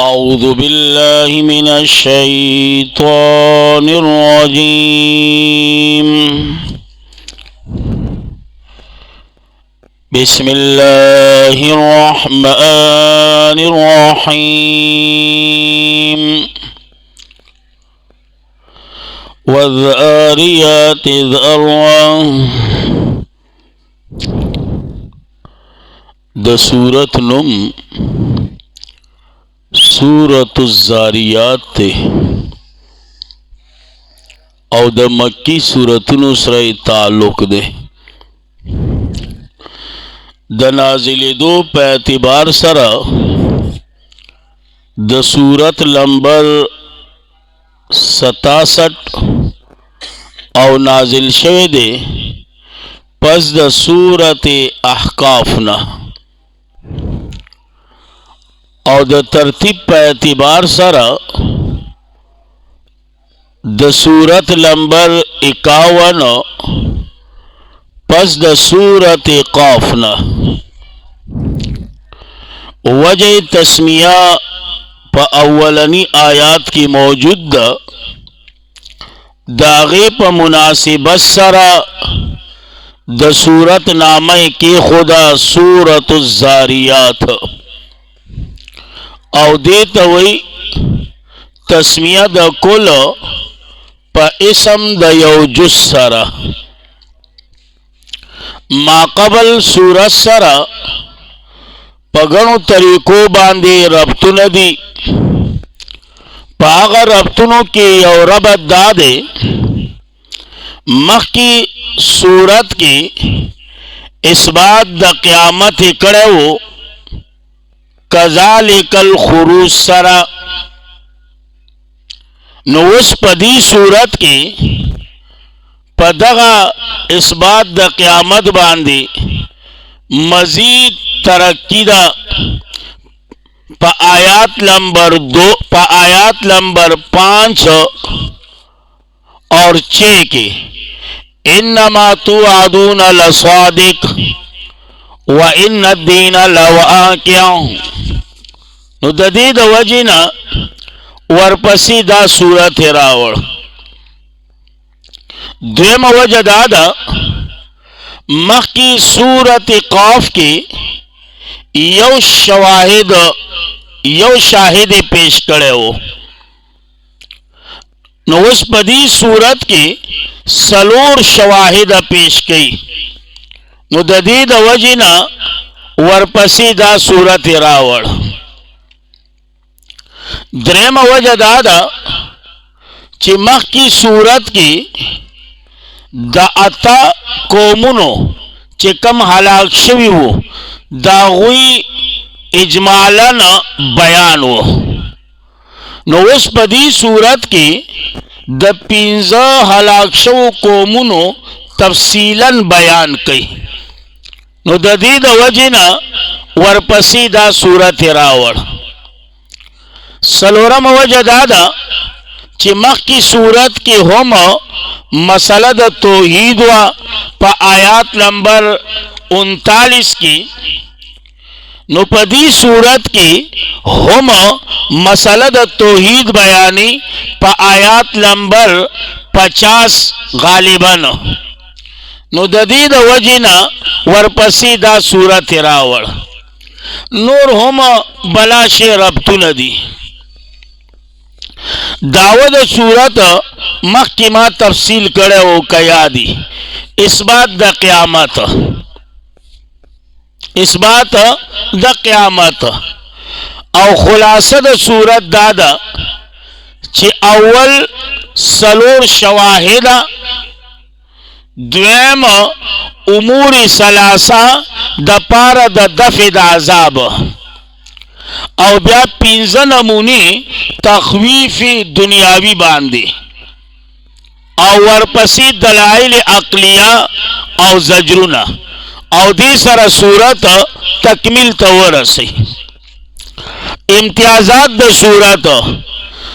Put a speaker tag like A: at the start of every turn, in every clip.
A: अऊज़ु बिल्लाहि मिनश शैतानिर रजीम। बिस्मिल्लाहिर रहमानिर रहीम। वज़्ज़ारियाति ज़र्वा। द सूरत नुम सूरतुज़्ज़ारियात ते और द मक्की सूरतुनु सरे ताल्लुक दे। द नाजिले दो पैतिबार सरा द सूरत नंबर 67 और नाजिल शवे दे पस द सूरत अहकाफ ना और द तरतीब पे एतबार सरा द सूरत नंबर 51 पस द सूरत क़ाफ ना। वजह तस्मिया प अव्वलनी आयात की मौजूद दागे प मुनासिबत सरा द सूरत नामे के खुदा सूरतुज़्ज़ारियात और देत वही तस्मिया द कुल प इसम द यौजुस सरा माकबल सूरत सरा पगणु तरीकों बांधे रब्तु नदी पागर रब्तुनों के यौरबत दादे मख की सूरत की इस बात द क़यामत कड़े वो कज़ालिकल खुरूज सरा नुस पदी सूरत की पदगा इस बात द क़यामत बांधी मजीद तरक्की दा प आयात नंबर 5 और 6 के इन्नमा तुआदून लसादिक व इन्नद्दीन लवाक़िअ नुददीद वजिना वरपसी दा सूरत रावण द्वेम वजह दादा मख की सूरत क़ाफ की यो शाहिद पेश करे हो नुस पदी सूरत की सलोर शवाहिद पेश कई नुददीद वजिना वरपसी दा सूरत रावण द्रेम वजह दादा ची मख की सूरत की द अता कौमुनो ची कम हलाक शवी वो दागुई इजमालन बयान वो नुस पदी सूरत की द 15 हलाक शव कौमुनो तफसीलन बयान कई नुददीद वजिना वरपसी दा सूरत रावण सलोरम वजह दादा ची मख की सूरत की हम मसलद तौहीद व प आयात नंबर 39 की नुपदी सूरत की हम मसलद तौहीद बयानी प आयात नंबर 50 गालिबन नुददीद वजिना वरपसी दा सूरत रावण नूर हम बलाशे रब्तु नदी दावद सूरत मखकिमा तफसील करे वो कयादी इस बात द क़यामत और खुलासद सूरत दादा चे अव्वल सलोर शवाहिदा द्वेम उमूरी सलासा द पार द दफ़ आज़ाब और ब्या 15 नमूने तख्वीफ़ी दुनियावी बांधे और वरपसी दलाइल अक़लिया और ज़जरुना और दी सर सूरत तकमिल तवर से इम्तियाज़ात द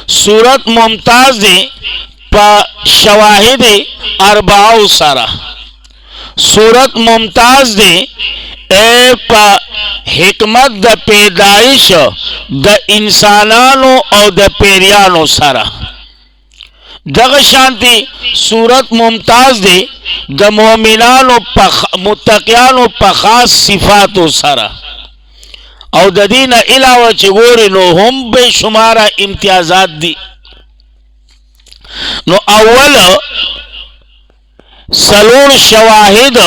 A: सूरत मुमताज़ दे प शवाहिद अरबाउ सरा सूरत मुमताज़ दे ए पा हिकमत द पैदाइश द इंसानानो और द पेरियानो सारा दग शांति सूरत मुमताज दे द मोमिनानो मुत्तकियानो पखास सिफातो सारा और द दीन इलावा चिगोरी नो हम बेशुमारा इम्तियाजात दी नो अव्वल सलूर शवाहिद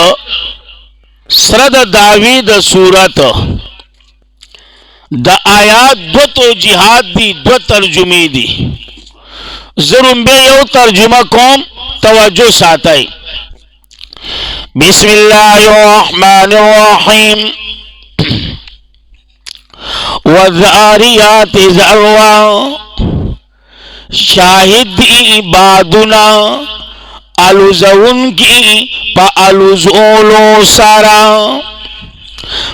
A: सरद दावीद सूरत द आयात दो तो जिहाद दी दो तर्जुमी दी जरूर बे यो तर्जुमा कौम तवज्जो साथई बिस्मिल्लाहिर्रहमानिर्रहीम वज़ारियात ज़रवा शाहिद इबादुना अलुज़उन की पा अलुज़ोलो सारा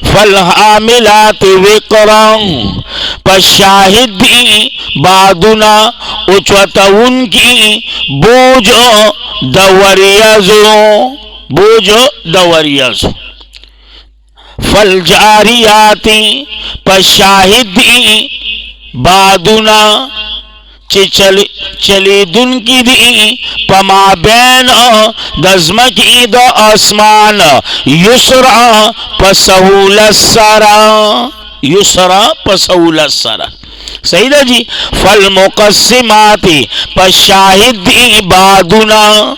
A: फलहामिलात विकरा पशाहिदी बादुना उच्चतउन की बोझ दवरियाजो फल जारियाती पशाहिदी बादुना चली दुन की दी पमा बैन दज़म की द आसमान युसरा पसहुलत सारा सही ना जी। फल मुक़स्सिमाती पशाहिदी बादुना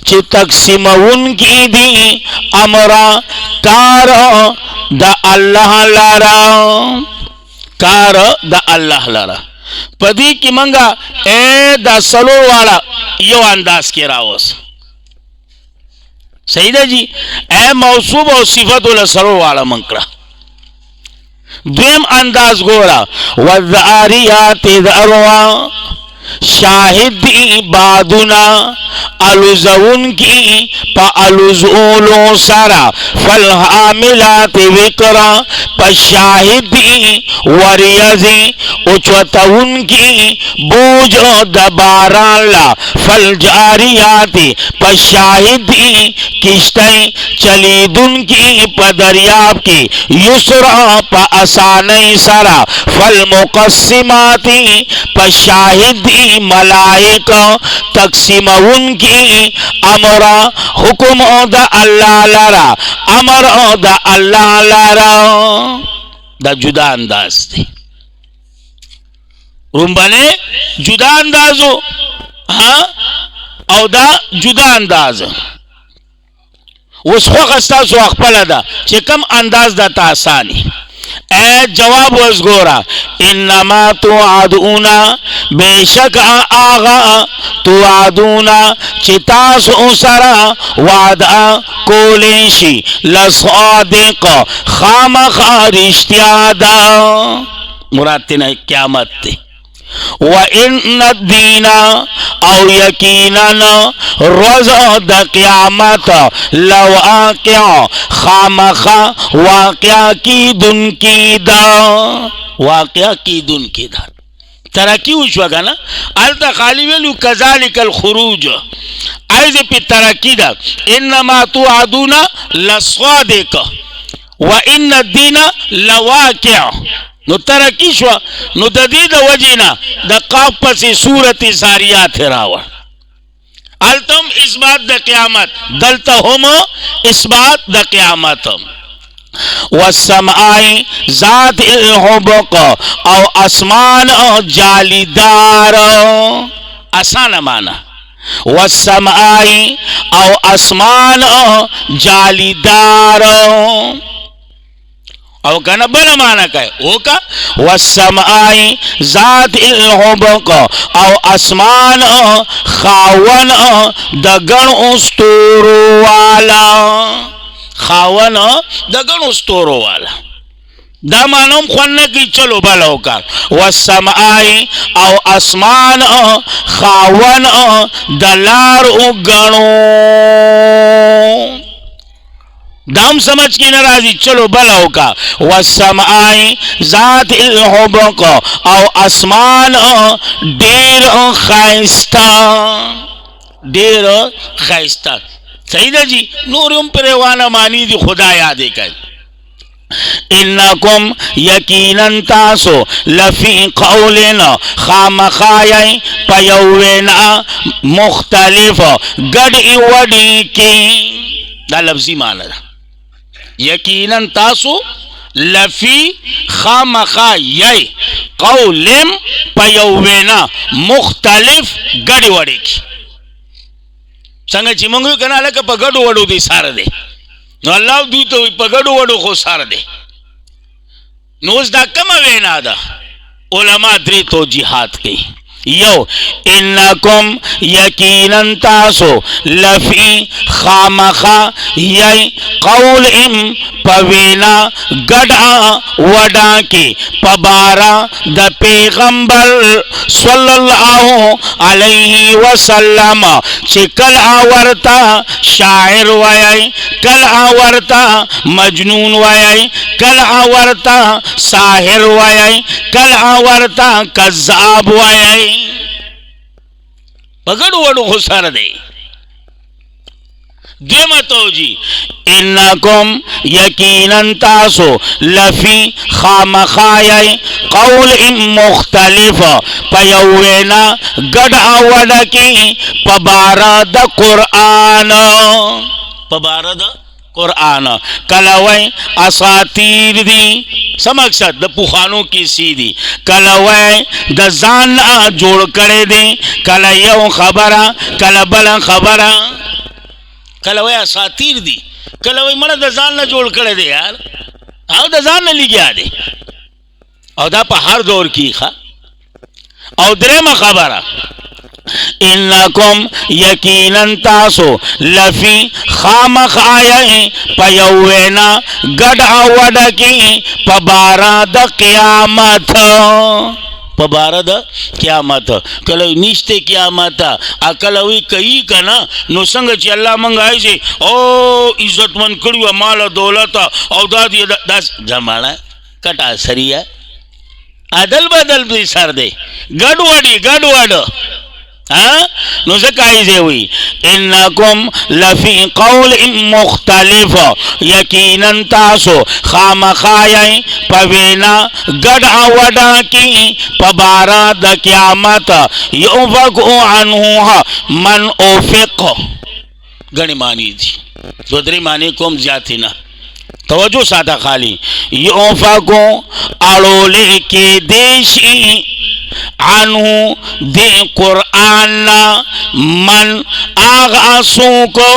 A: ची तक़सीम उनकी दी अमरा कार द अल्लाह लारा पदी की मंगा ए द सलो वाला यो अंदाज के रावस सही ना जी। ए मौसूब और सिफत वाला सलो वाला मंकरा द्वेम अंदाज गोरा वज़ारियात ज़रवा शाहिदी बादुना अलुज़उन की पा अलुज़ोलो सारा फलहामिलात विकरा पशाहिदी वरियज़ी उच्चतउन की बोझ दबाराला फल जारियाती पशाहिदी किश्तें चलीदुन की पदरियाब की युसरा पा आसानी सारा फल मुक़स्सिमाती पशाहिदी मलाइका तक़सीम उनकी अमरा हुक्म द अल्लाह लारा अमर द अल्लाह लारा द जुदा अंदाज थी रुम्बने जुदा अंदाजो हाँ और द जुदा अंदाज उस वक़्त सो अखपल दा चिकम अंदाज दा तासानी ए जवाब वज़गोरा इन्नमा तुआदूना बेशक आगा तुआदूना चितास उसरा वादा कोलेशी लसादिक खामखा रिश्तियादा मुराद तीन क़यामत थी व इन दीना औ यकीनन रोज़ द क़यामत लवाक़िअ खामखा वाक़िआ की दुन की दा तरक्की उशवगा ना अलता खाली वेलु कज़ालिकल खुरूज आइज़ पे तरक्की दा इन्नमा तुआदूना लसादिक व इन दीना लवाक़िअ नो तरक्की शो नो ददीद वजीना द काफ पसी सूरत ज़ारियात रावा अलतम इसबात द क़यामत दलता होमो इसबात द क़यामत वस्समाई ज़ात इल हुबक औ आसमान जालीदार आसान माना वस्समाई औ आसमान जालीदार और कहना बना माना का है वो का वस्समाई ज़ात इल हुबक और आसमान खावन दगन उस्तोरो वाला खावन दगन उस्तोरो वाला दामानम ख्वाने की चलो बालों का वस्समाई और आसमान खावन दलार उगणो दाम समझ की नाराजी चलो बलाओ का वस्समाई ज़ात इल हुबक और आसमान ढेर खाइस्ता सही ना जी नूरुम परेवाना मानी दी खुदा याद कर इन्नकुम यकीनन तासो लफी कौलिन खामखाय पयवेना मुख्तलिफ गड़ी वड़ी की दा लफ्जी माना यकीनन तासो लफी खामखाय कौलिम पयवेना मुख्तलिफ गड़ी वड़ी की संग चिमंगु कना लक पगड़ो वड़ो दी सार दे नो अल्लाह दी तो पगड़ो वड़ो को सार दे नोज दा कम वेना दा उलमा द्री तो जिहाद की यो इन्नकुम यकीनन तासो लफी खामखा यई कौल इम पवेना गड़ा वडा के पबारा द पैगंबर सल्लल्लाहु अलैहि वसल्लम चिकल आवर्ता शायर वयई कल आवर्ता मजनून वयई कल आवर्ता साहिर वयई कल आवर्ता कज़्ज़ाब वयई पगड़ वड़ो हुसर दे देमतो जी इन्नकुम यकीनन तासो लफी खामखाय कौल इन मुख्तलिफ पयवेना गड़ा वडकी पबारद कुरान पबारद कुरान कलवै असातीर दी समक्सद द पुखानों की सीधी कलवै द जाना जोड़ करे दे कल यो खबरा कल बल खबरा कलवै असातीर दी कलवै मन द जाना जोड़ करे दे यार आओ द जाना ली गया दे और दा पहाड़ दौर की खा और दरे में खबरा इन्नकुम यकीनन तासो लफी खामखाय पयवेना गड़ा वडकी पबारद क़यामत पबारद क़यामत कल निश्ते क़यामत अकलवी कई कना नो संग अल्लाह मंगाई से ओ इज्जतमंद कड़ियो माल दौलत और दादी दस जमाना कटा सरिया अदल बदल भी सर दे गड़वड़ी गड़वड़ हाँ नुज़काइज़े हुई इन्नकुम लफी कौल मुख्तलिफ यकीनन तासो खामखाय पवेना गड़ा वडा की पबारा द क़यामत युफ़कु अन्हु मन उफ़िक़ गणी मानी थी दोदरी मानी कोम ज्यादा ना तवज्जो सादा खाली युफ़कु अड़ोले के देशी अनु दे कुरान मन आगासू को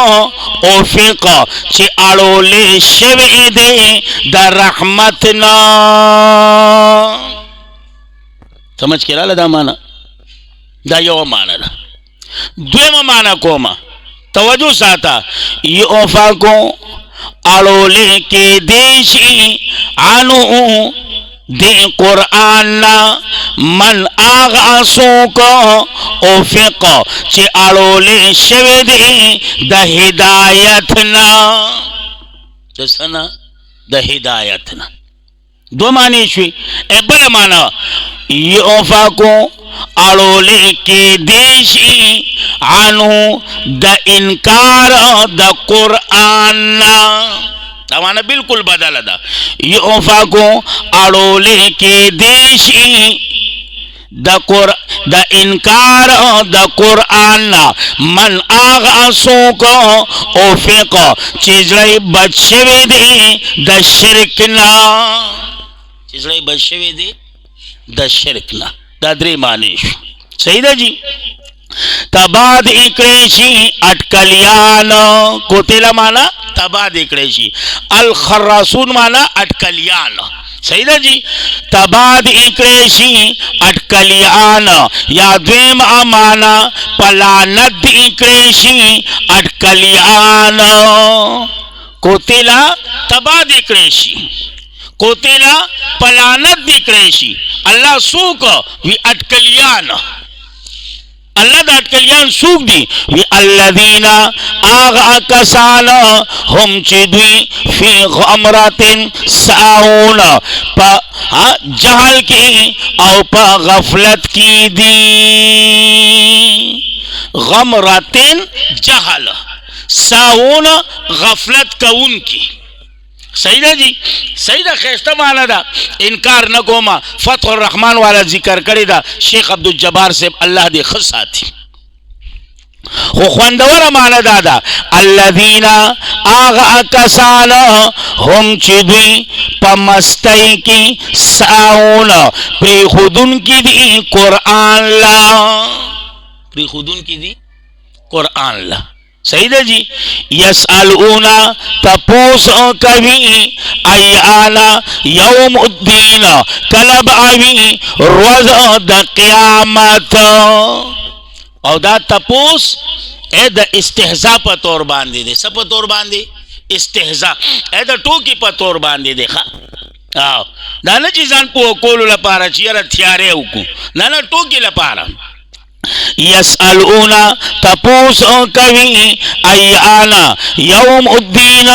A: ओफिक चे अड़ोले शवे दे द रहमत ना समझ के लदा माना दा यो माना द्वेम माना कोमा तवज्जो साता ये ओफा को अड़ोले के देशी अनु दे कुरान मन आगासों को ओफिक चे अड़ोले शवे दे द हिदायत ना द हिदायत ना दो माने शुई एबल माना ये ओफा को अड़ोले के देशी अनु द इनकार द कुरान तमाना बिल्कुल बदल दा ये ओफा को अड़ोले के देशी द इनकार द कुरान मन आगासों को ओफिक चीजड़े बच्चे दे द शिरकना चीजड़े बच्चे दे द शिरकना दादरी मानिश सही दा जी तबाद इकरेशी अटकलियान कोतेला माना तबाद इकरेशी अल खर्रासून माना अटकलियान सही ना जी तबाद इकरेशी अटकलियान या द्वेम माना पलानद इकरेशी अटकलियान कोतेला तबाद इकरेशी कोतेला पलानद इकरेशी अल्लाह सूक वी अटकलियान अल्लाह द अटकलियान सूख दी वी अल्लदीना आगा कसान हम चिद्वी फी गमरातिन साउन पा जहल की औ पा गफलत की दी गमरातिन जहल साउन गफलत कौन की सही ना जी, सही दा खैस्ता माना दा, इनकार न कोमा। फतह रहमान वाला जिक्र करे दा शेख अब्दुल जब्बार से अल्लाह दे खसा थी हो ख्वांदवर माना दादा अल्लदीना आगा कसाना हम चिदी पमस्तई की साउन प्रिखुदुन की दी कुरान ला, प्रिखुदुन की दी कुरान ला। सही है जी। यसअलूना तपोस कभी अयाना यौमुद्दीन कलब आवी रोज द क़यामत। और दा तपोस ए द इस्तेहजा पर तौर बांधे दे, सब तौर बांधे इस्तेहजा ए द टोकी पर तौर बांधे देखा आओ दाना चीजान पो कोलू लपारा चियरा थियारे उकू नाना टोकी लपारा। यसअलूना तपोस कभी अयाना यौमुद्दीन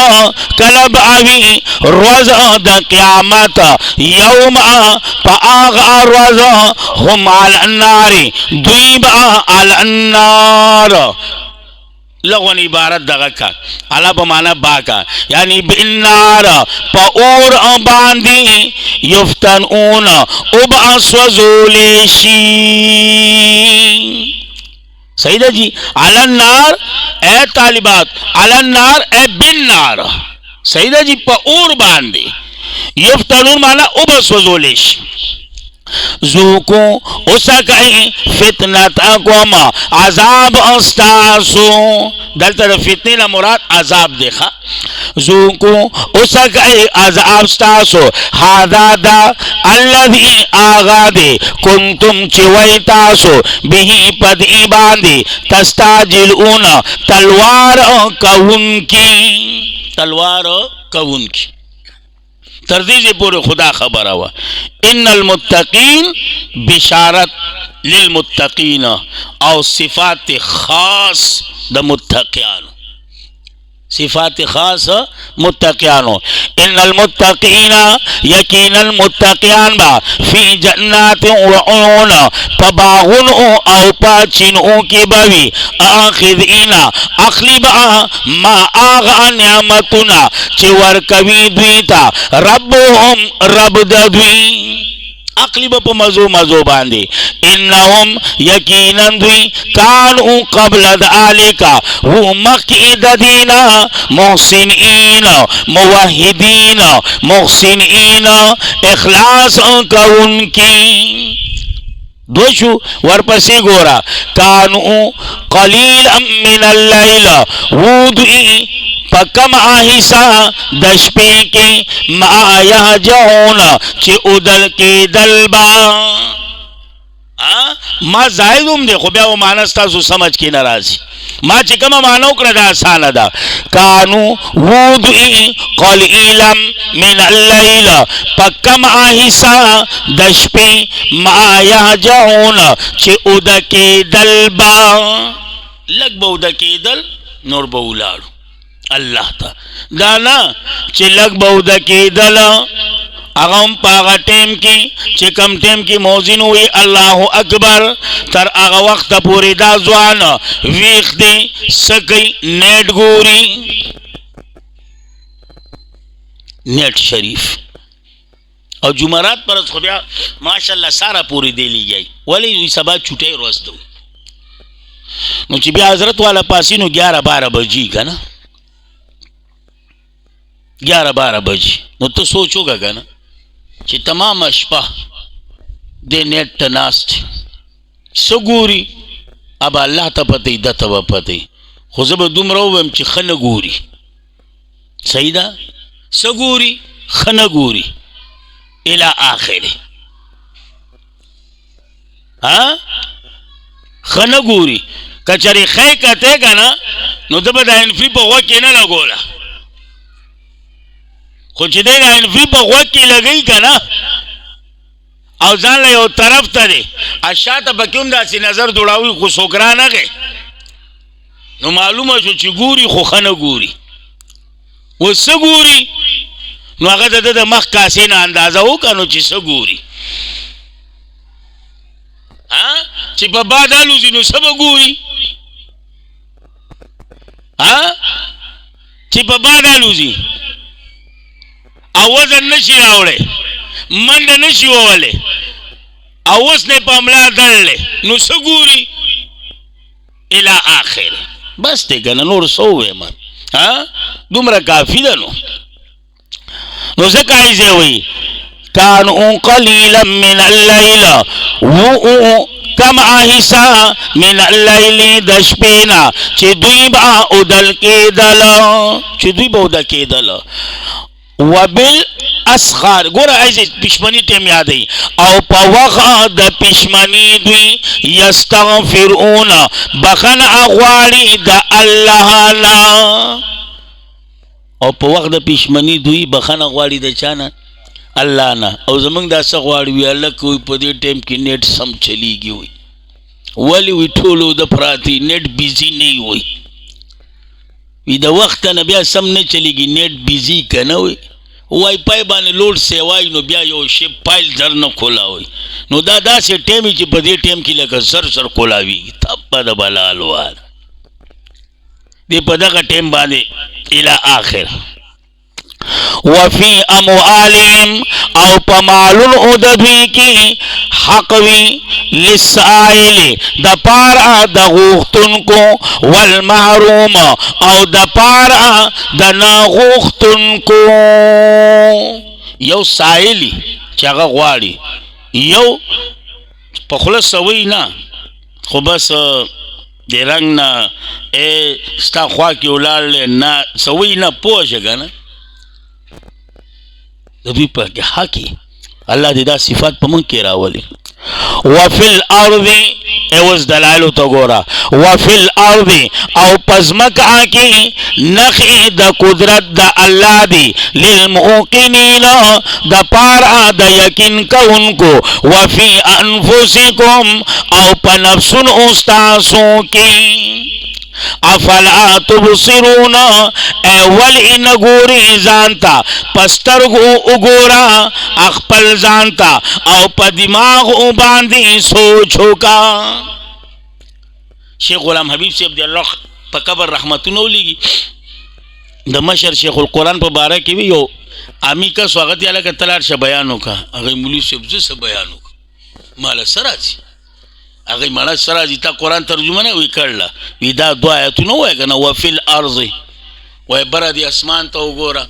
A: कलब आवी रोज द क़यामत यौम पागा रोज हम अलन्नारी दुइबा अलन्नार। लगन इबारत दगा का अला बमाना बाका यानी बिन्नार पौर बांधी युफ्तनून उबअस्वजुलेशी। सही है जी। अलन्नार ए तालिबात अलन्नार ए बिन्नार। सही है जी। पौर बांधी युफ्तनून माना उबअस्वजुलेशी। ज़ूकू उसकई फितनतकुम अज़ाब अस्तासु। दल तरफ फितने ना मुराद अज़ाब देखा। ज़ूकू उसकई अज़ाब अस्तासु हादादा अल्लज़ी आगादे कुंतुम चिवैतासु बिही पदी बांधे तस्ताजिलून तलवार कउन की, तलवार कउन की। तर्दी से पूरे खुदा खबर हुआ इन्नल मुत्तकीन बिशारत लिल मुत्तकीन और सिफात खास द मुत्तकियान, सिफात खास मुत्तकियान। इन्नल मुत्तकीन यकीनन मुत्तकियान बा फी जन्नात व उयून पबागुन औ पाचिन की बवी आखिदीना अखलिबा मा आगा नियामतुना चिवर कवी द्वीता रब्बुहुम रब दद्वी अकलिब पर मजो मजो बांधे। इन्नहुम यकीनन द्वी कानू कबल दालिका वो मकीदीना मोहसिनीन मुवहिदीन मोहसिनीन इखलास का उनकी दोषु वरपसी गोरा कानू कलील मिनल लैल वो द्वी पकम आहिसा दशपे के माया जौन चे उदल के दलबा। माँ जायदुम देखो ब्या वो मानसता सु समझ की नाराजी माँ चिकमा मानो क्रदा आसान दा कानू वुदुई कलीलम मिनल लैल पकम आहिसा दशपे माया जौन चे उद के दलबा। लग बहुद के दल नोर बहुलाड़ू अल्लाह ता दाना चिलक बहुद के दल अगम पागा टेम की चिकम टेम की मौजिन हुई अल्लाह अकबर तर आगा वक्त पूरी दाजवान वीख दे सकई नेट गोरी नेट शरीफ और जुमरात पर खुदा माशाल्लाह सारा पूरी दे ली जाए वाली सबा छुटे रोज दो मुझे भी हजरत वाला पासी नो 11-12 बजी का ना 11-12 बजी नो तो सोचोगा का ना कि तमाम अशपा दे नेट तनास्ट सगूरी अब अल्लाह तपते दतव पते खुजब दुमरो ची खनगूरी सईदा सगूरी खनगूरी इला आखिर हाँ खनगूरी कचरी खै कहते का ना नो तो बता इनफी पर के ना लगोला कुछ देगा इनफी पर वक्त की लगई का ना और जान ले वो तरफ तरे अशा तो बक्यूम दासी नजर दुड़ावी को सोकरा ना गए नो मालूम है जो चिगूरी खो खनगूरी वो सगूरी नो अगर दे मख का से ना अंदाजा हो का नो ची सगूरी हाँ चिपा बादालू जी नो सब गूरी हाँ चिपा बादालू जी او وزن نشي راوړی منډه نشي وولی او اوس نه په ملا دړلی نو څه ګوري الی آخر بس دی که نه نور څه ووایم دومره کافي ده نو ځکه ایزې وایي كانوا قليلا من الليل کم آهسا من اللیل د شپې نه چې دوی به اودل کېدل وبالاسخار ګوره ایزې پښمني ټیم یادوي او په وخت د پښمني دوی یستغفرون بخنه غواړي د الله نه او په وخت د پښمني دوی بخنه غواړي د چا نه الله نه او زمونږ دا څه غواړي وي الله کوي په دې ټایم کې نیټ سم چلیږي وي ولې وي ټولو د پراتې نیټ بیزي نه وي وي د وخت نه بیا سم نه چلیږي نیټ بیزي که نه وي وای پای باندې لوډ سیوای نو بیا یو شی پایل در نه کولاوي نو دا داسې ټایم چې په دې ټایم کې لکه سر کولاوي تپه د بلال وار دې په دغه ټایم باندې الی آخر وفي اموالهم او پمالون او د دوی کی حق وی للسائل د پارا د غوښتونکو والمحروم او د پارا د ناغوښتونکو یو سائلی چې هغه غواړي یو په خوله سوی نه خو بس د رنګ نه ستا خوا کې ولاړ نه سوی نه پوه شه که نه د دوی په حق الله دې دا صفات په موږ کې راولي وفي الارض اوس دلایلو ته ګوره وفي الارض او په ځمکه کې نښې د قدرت د الله دی للموقنین د پاره د یقین کوونکو وفي انفسکم او په نفسونو ستاسو کې افلا تبصرون اول نګوري ځانتا پسترګو وګورا خپل ځانتا او په دماغ باندې سوچو کا شیخ غلام حبیب صاحب دی الله په قبر رحمتونه ولېږي د مشر شیخ القرآن په باره کې وی یو امی کا سواغت یاله کتلار ش بیان وکا هغه مولوی صاحب څه بیان وکا مال سراج هغه مړه سره چې تا قرآن ترجمه نه وی کړله وی دا دوه آیتونه وایه که نه وفي الارض وایي بره د اسمان ته وګوره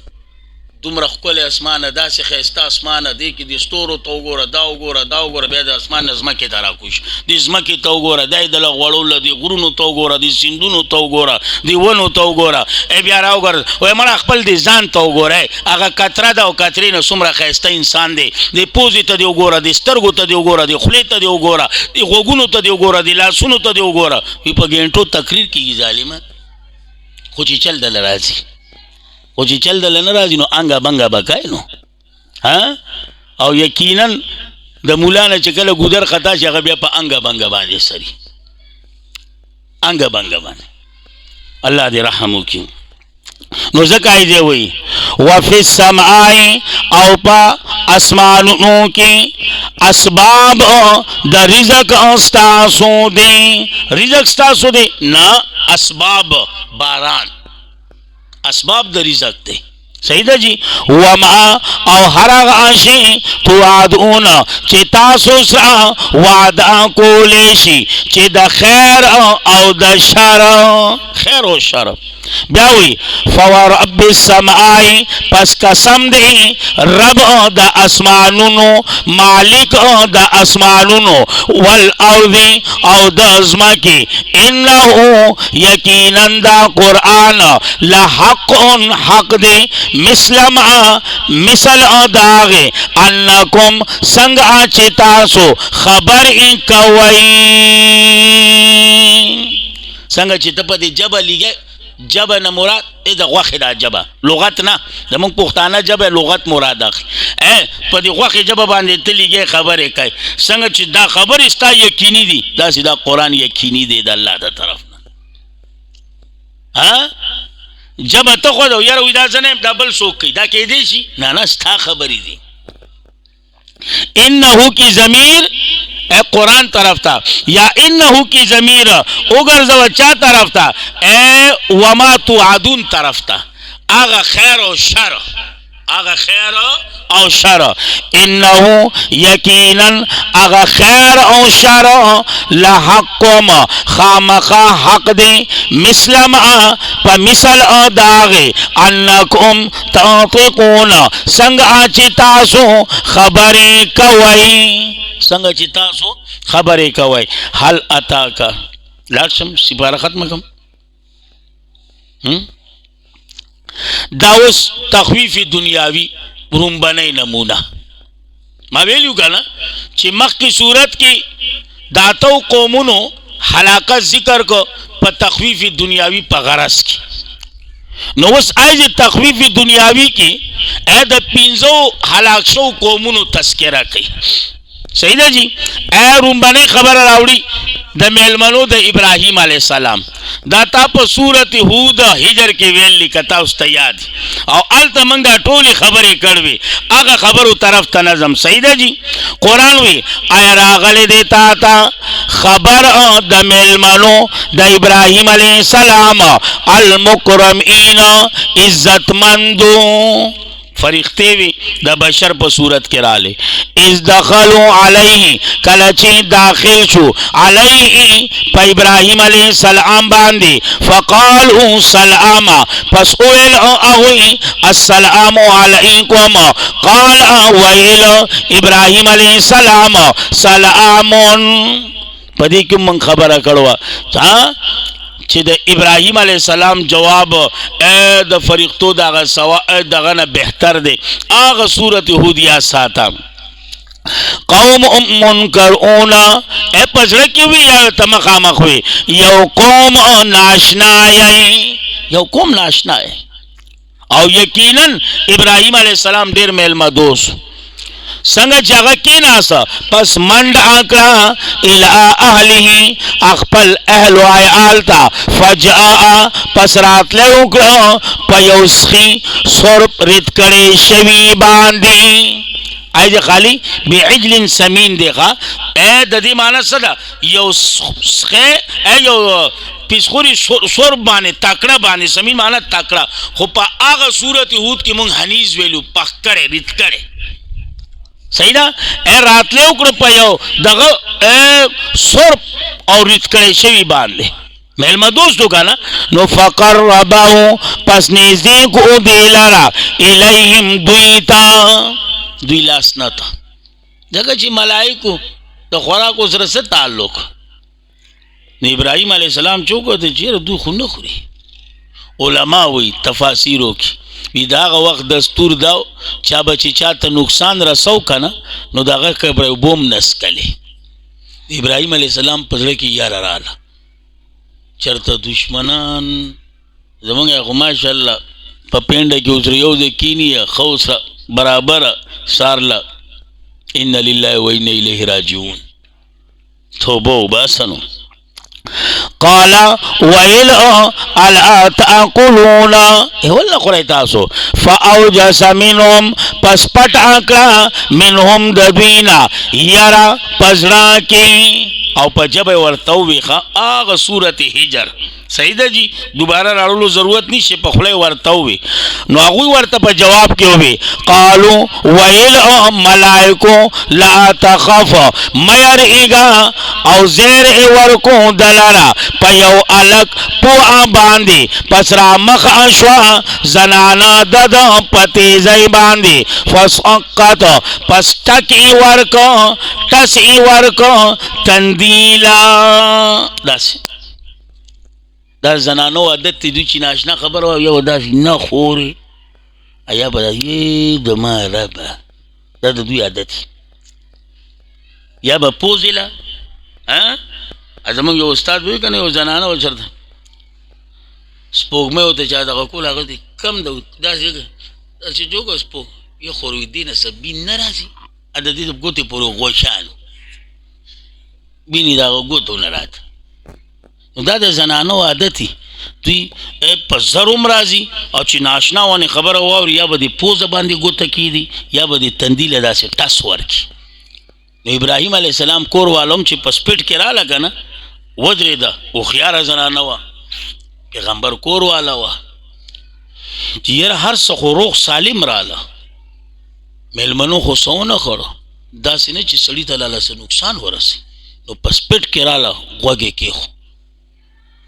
A: دومره ښکلی اسمانه داسې ښایسته اسمانه دی کې د ستورو ته وګوره دا وګوره بیا د اسمان نه ځمکې ته راکوش د ځمکې ته وګوره دا یې د لغوړو له د غرونو ته وګوره د سیندونو ته وګوره د ونو ته وګوره بیا راوګوره وایي مړه خپل د ځان ته وګوره هغه کتره ده او کترې نه څومره ښایسته انسان دی د پوزې ته دې وګوره د سترګو ته دې وګوره د خولې ته دې وګوره د غوږونو ته دې وګوره د لاسونو ته دې وګوره وي په ګنټو تقریر کېږي ظالمه خو چې چل دله راځي خو چې چل دله نه راځي نو انګه بنګه به کوي نو او یقینا د مولا نه چې کله ګودر خطا شي هغه بیا په انګه بنګه باندې سري انګه بنګه باندې الله دې رحم وکړي نو ځکه یې وایي وفي السماء او په اسمانونو کې اسباب د رزق ستاسو دی رزق ستاسو دی نه اسباب باران اسباب د رزق دی صحیح ده جی وما او هر هغه شی توعدون چې تاسو سره وعده کولی شي چې د خیر او د شر خیر او شر بیا وی فورب السماء پس قسم دی رب د اسمانونو مالک د اسمانونو والارض او د ځمکې انه یقینا دا قرآن لحق حق دی مثل داغه انکم څنګه چې تاسو خبر کوئ څنګه چې ته په دې جبه لګې جبه نه مراد د غوښې دا جبه لغت نه زموږ پښتانه جبه لغت مراد اخلي په دې غوښې جبه باندې ته لګې خبرې کوي څنګه چې دا خبرې ستا یقیني دي داسې دا قرآن یقیني دی د الله د طرف نه جبه ته خو یاره وي دا زه نه یم دا بل څوک کوي دا کیدی شي نه ستا خبرې دي انه کی ضمیر قرآن طرف تا یا انه کی ضمیر وګرځوه چا طرف تا وما توعدون طرف تا هغه خیر او شر اغا خیر او شر انه یقینا اغا خیر او شر لحقم خامخا حق دی مثل ما پا مثل داغی انکم تنطقون سنگ آچی تاسو خبری کوئی سنگ آچی تاسو خبری کوئی حل اتاکا لارشم سپارہ ختم کم داوس تخویف دنیاوی رومبنی نمونہ ما ویلیو کنا چی مخ کی صورت کی داتو قومونو حلاقت ذکر کو پا تخویف دنیاوی پا غرس کی نو اس آئیز تخویف دنیاوی کی اے دا پینزو حلاق شو قومونو تذکرہ کی صحیح دا جی اے رومبنی خبر راوڑی دا میلمنو دا ابراہیم علیہ السلام دا تا پا صورت ہود حجر کے ویل لکتا استا یاد او آلتا منگا ٹولی خبری کروی آگا خبرو طرف تا نظم صحیح دا جی قرآن وی آیا راغل دیتا تا خبر دا میلمنو دا ابراہیم علیہ السلام المکرمین عزت مندو فریختے وی دا بشر پا صورت کرالے از دخلو علیہ کلچی داخل شو علیہ پا ابراہیم علیہ السلام باندی فقالو سلاما پس اویل اوی السلام علیکم قال ویل ابراہیم علیہ السلام سلامون پا دی کم من خبر کروا چی دا ابراہیم علیہ السلام جواب اے دا فریقتو دا غا سوا اے دا غا بہتر دے آغا صورت ہودیا ساتا قوم منکرون اے پسرکی ہوئی یا تمخامخ ہوئی یو قوم ناشنائی یو قوم ناشنائی او یقیناً ابراہیم علیہ السلام دیر میلمہ دوست سنگا جاگا کی ناسا پس منڈ آکرا الہ اہلی اخپل اہل و آیالتا فجاء پس رات لے اکرا پیوسخی سرپ رت کرے شوی باندی آئی دے خالی بی عجل سمین دیکھا اے ددی مانا صدا یو سخے اے یو پیسخوری سرپ بانے تاکڑا بانے سمین مانا تاکڑا خوپا آغا صورت ہود کی منگ حنیز ویلو پخ کرے رت کرے صحیح دا اے رات لے اکڑ پیو دغا اے سرپ اور رت کرے شوی باندے میلمہ دوستو کا نا نو فقرباو پس نیزدیک او دیلارا الیہم دویتا دوی لاسناتا جگہ چی ملائکو دا خوراکو سرس تعلق نو ابراہیم علیہ السلام چوکو تے چیر دو خون نخوری علماء وی تفاسیرو کی وی داغا وقت دستور داو چا بچی چاہتا نقصان رسو کنا نو داغا کبر بوم نسکلے ابراہیم علیہ السلام پزرکی یار رالا چرتا دشمنان زمانگا اخو ماشاءاللہ پا پینڈا کی اسر یو دے کینی خوص برابر سارلا ان للہ و ان الیہ راجعون توبو باسنو قال ویل الا تاکلون والله قرآن تاسو فاوجس منهم پس پٹ آکلا منهم دبینا یرا پزرا کی او پا جب ورطوی خواہ آغا صورت حجر سیدہ جی دوبارہ راڑولو ضرورت نہیں شے پخلے ورطوی نو آغوی ورطا پا جواب کیوں بھی قالو ویل ملائکو لا تخف میرئیگا او زیر ورکو دلارا پا یو علق پو باندی پس را مخ اشوا زنانا دد پتیزی باندی فسقت پس ٹکی ورکو ٹسی ورکو تندیلا داسی دا زنانو عادت تی دوی چی ناشنا خبر ہوا یا دا نا خوری ایا با دا یہ دما ربا دا دوی عادتی یا با پوزی لا ازمان یو استاد بوی کنه یو زنانو و چرد سپوگ میں ہوتا چاہتا غکول آگر دی کم دا سی جو گا سپوگ یہ خوروی دین سب بین نرازی عادتی سب گوتی پورو غوشانو بینی دا گوتو نرات دا دا زنانو عادتی دوی پس زروم رازی او چی ناشنا وانی خبر ہوا یا با دی پوز باندی گوتا کی دی یا با دی تندیل دا سی ٹس ورکی نو ابراہیم علیہ السلام کور والوم چی پس پیٹ کرا لگا نا وجر دا او خیار زنانو پیغمبر کور والا وا چی یر ہر سخو روخ سالم رالا میلمنو خو څه ونه خوړو، داسې نه چې سړي ته لاله څه نقصان ورسي، نو په سپیټ کې راله غوږ یې کېښو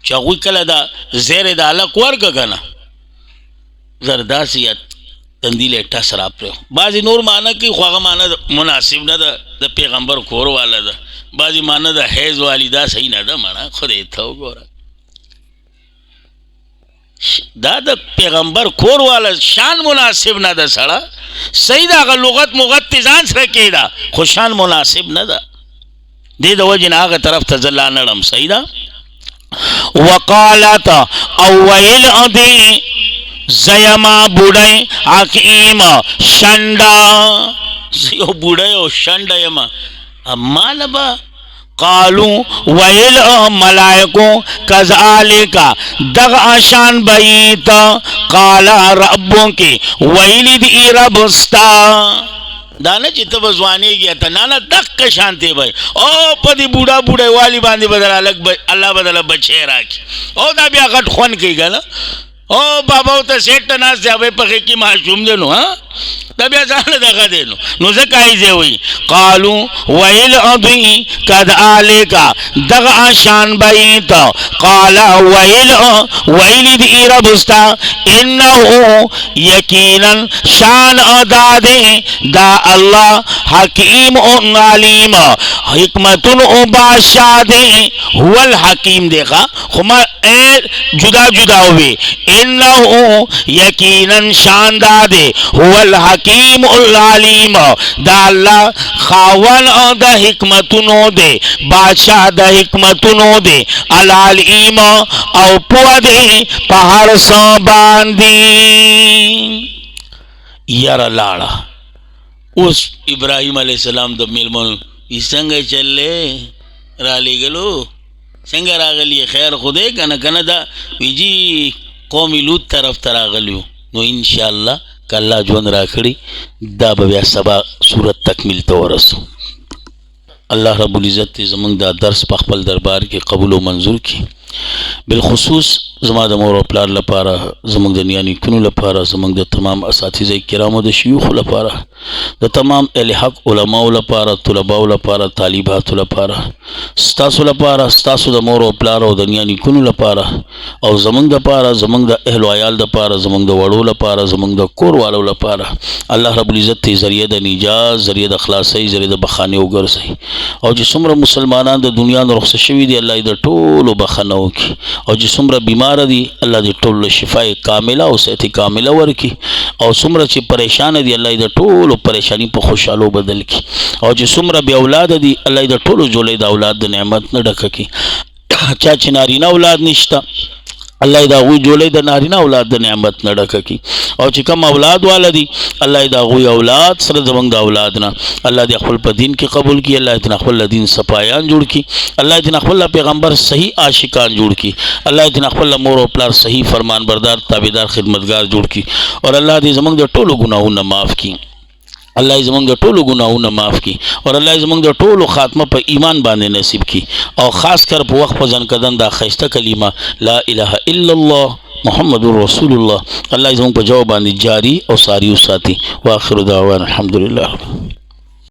A: چې هغوی کله دا زیری د هلک ورکه که نه زر داسې یا تندیل یې ټس را پرېښو. بعضې نور معنی کوي خو هغه معنی مناسب نه ده، د پیغمبر کور والا ده. بعضې معنی د حیض والی دا صحیح نه ده معنی. خدای ته وګوره، دا د پیغمبر کور والا شان مناسب نه ده سړه. صحیح ده هغه لغت مغت ته ځان سره کېده خو شان مناسب نه ده. دې د وجې نه هغه طرف ته زه لا نړم. صحیح ده. وقالت او ویل دې زیما بوډۍ حکیم شنډه، یو بوډۍ او شنډه یمه ماله به. قالو ویل ملائکو کذالک دغه شان بیت قال ربو کی ویل دی رب ستا. دا نه چې ته به ځوانېږي ته نه نه دقه شانتې به او په دې بوډا بوډۍ والي باندې به در الله به دله بچی راکړي او دا بیا غټ خوند کوي که نه او بابا ته سیټ ته ناست دی هغوی پخې کې معصوم دی نو دا بیا ځانله دغه دی نو ځکه ایزې وایي قالو ویل دوی کذالک دغه شان بیت قال ویل دی رب ستا انه یقینا شان ادا دی دا الله حکیم علیم حکمتن او بادشاہ دی هو الحکیم دی خو ما جدا جدا ہوئی انه یقینا شان دا دی هو الحکیم العلیم دا اللہ خاون دا حکمتنو دے بادشاہ دا حکمتنو دے العلیم او پو دے پہر سا باندی. یار لاڑا اس ابراہیم علیہ السلام دا میلمنو سنگ چلے را لے گلو څنګه راغلی خیر خدای کنه کنه دا ویجی قومي لوط طرف ته راغلیو نو ان شاء الله کله ژوند راکړي دا به بیا سبا صورت تکمیل ته ورسو. الله رب العزت زمونږ دا درس په خپل دربار کې قبول او منظور کړي. بالخصوص زما د مور او پلار لپاره، زمونږ د نیا نیکونو لپاره، زمونږ د تمام اساتذه کرامو د شیوخو لپاره، د تمام اهل حق علماو لپاره، طلباو لپاره، طالباتو لپاره، ستاسو لپاره، ستاسو د مور او پلار او د نیا نیکونو لپاره او زمونږ دپاره، زمونږ د اهل و عیال دپاره، زمونږ د وړو لپاره، زمونږ د کور والو لپاره الله رب العزت ته ذریعه د نجات، ذریعه د خلاصۍ، ذریعه د بخانې وګرځوي. او چې څومره مسلمانان د دنیا نه رخصت شوي دي الله یې د ټولو بخښنه وکړي. او چې څومره بیماره دي الله دې ټولو شفای کامله او صحت کامله ورکړي. او څومره چې پریشانه دي الله یې د ټولو پریشانی په خوشحالو بدل کړي. او چې څومره بې اولاده دي الله یې د ټولو جولۍ د اولاد د نعمت نه ډکه کړي. چا چې نارینه اولاد نشته الله یې د هغوی جولۍ د نارینه اولاد د نعمت نه ډکه کړي. او چې کوم اولاد والا دي الله یې د هغوی اولاد سره زموږ د اولاد نه الله دې خپل په دین کې قبول کړي. الله دې خپل دین صفایان جوړ کړي. الله دې خپل پیغمبر صحیح عاشقان جوړ کړي. الله دې خپل مور او پلار صحیح فرمان بردار تابعدار خدمتګار جوړ کړي. او الله دې زموږ د ټولو ګناهونه معاف کړي. الله زمونږ د ټولو ګناهونه معاف کړي. او الله زمونږ د ټولو خاتمه په ایمان باندې نصیب کړي. او خاص کر په وخت په ځنکدن دا ښایسته کلمه لا اله الا الله محمد رسول الله الله زمونږ په جواب باندې جاری او ساری وساتي. واخر دعوانا الحمدلله.